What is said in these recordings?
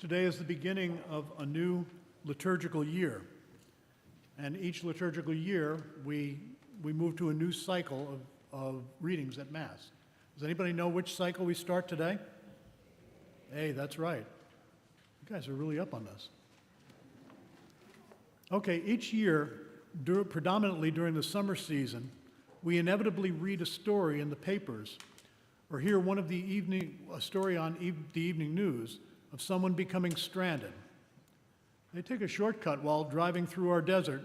Today is the beginning of a new liturgical year. And each liturgical year, we move to a new cycle of readings at Mass. Does anybody know which cycle we start today? Hey, that's right. You guys are really up on this. Okay, each year, predominantly during the summer season, we inevitably read a story in the papers or hear a story on the evening news of someone becoming stranded. They take a shortcut while driving through our desert,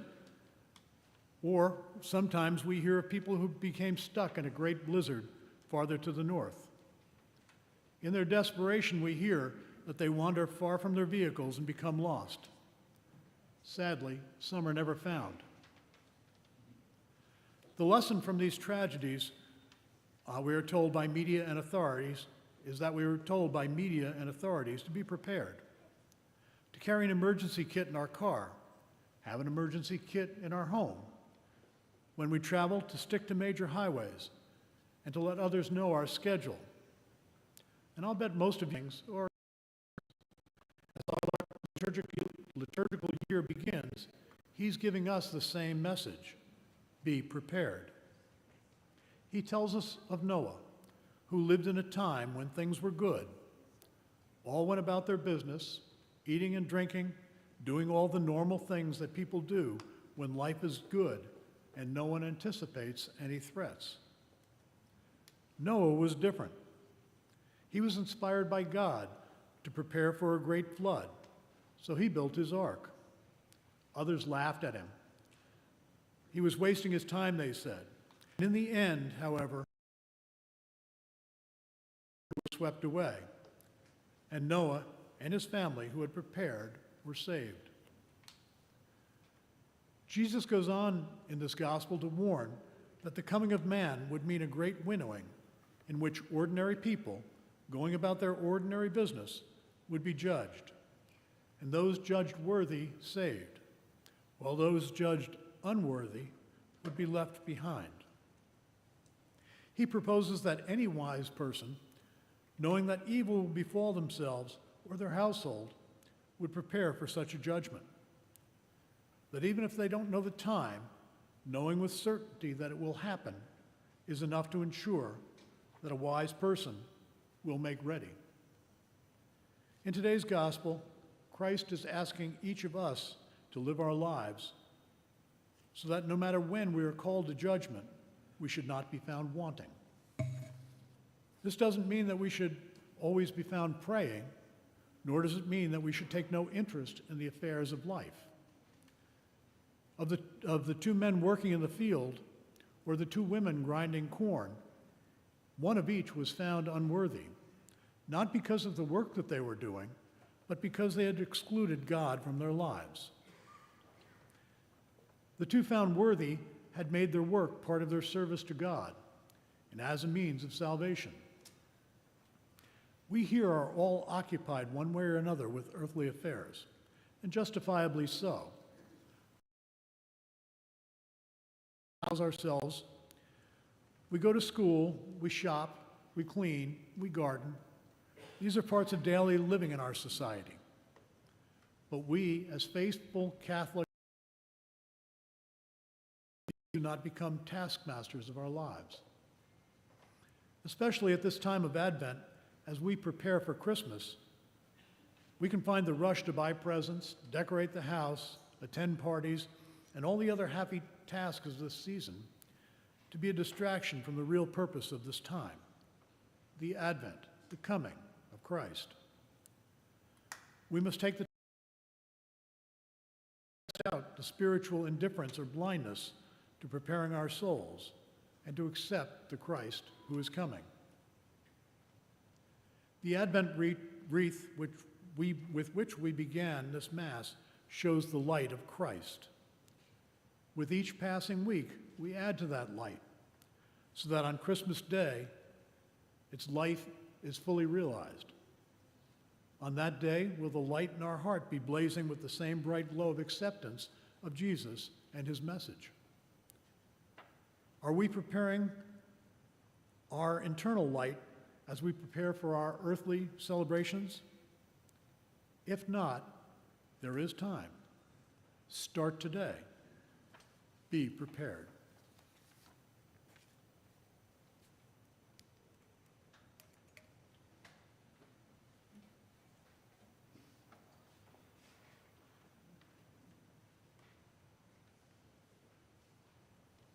or sometimes we hear of people who became stuck in a great blizzard farther to the north. In their desperation, we hear that they wander far from their vehicles and become lost. Sadly, some are never found. The lesson from these tragedies, we are told by media and authorities, is that we are told by media and authorities to be prepared, to carry an emergency kit in our car, have an emergency kit in our home, when we travel, to stick to major highways, and to let others know our schedule. And I'll bet most of you, or as our liturgical year begins, he's giving us the same message: be prepared. He tells us of Noah, who lived in a time when things were good. All went about their business, eating and drinking, doing all the normal things that people do when life is good and no one anticipates any threats. Noah was different. He was inspired by God to prepare for a great flood, so he built his ark. Others laughed at him. He was wasting his time, they said. In the end, however, were swept away, and Noah and his family who had prepared were saved. Jesus goes on in this gospel to warn that the coming of man would mean a great winnowing in which ordinary people, going about their ordinary business, would be judged, and those judged worthy saved, while those judged unworthy would be left behind. He proposes that any wise person, knowing that evil will befall themselves or their household, would prepare for such a judgment. That even if they don't know the time, knowing with certainty that it will happen is enough to ensure that a wise person will make ready. In today's gospel, Christ is asking each of us to live our lives so that no matter when we are called to judgment, we should not be found wanting. This doesn't mean that we should always be found praying, nor does it mean that we should take no interest in the affairs of life. Of the two men working in the field, or the two women grinding corn, one of each was found unworthy, not because of the work that they were doing, but because they had excluded God from their lives. The two found worthy had made their work part of their service to God and as a means of salvation. We here are all occupied one way or another with earthly affairs, and justifiably so. Ourselves, we go to school, we shop, we clean, we garden. These are parts of daily living in our society. But we, as faithful Catholics, do not become taskmasters of our lives. Especially at this time of Advent, as we prepare for Christmas, we can find the rush to buy presents, decorate the house, attend parties, and all the other happy tasks of this season to be a distraction from the real purpose of this time, the Advent, the coming of Christ. We must take the out the spiritual indifference or blindness to preparing our souls and to accept the Christ who is coming. The Advent wreath with which we began this Mass shows the light of Christ. With each passing week, we add to that light, so that on Christmas Day, its life is fully realized. On that day, will the light in our heart be blazing with the same bright glow of acceptance of Jesus and his message? Are we preparing our internal light as we prepare for our earthly celebrations? If not, there is time. Start today. Be prepared.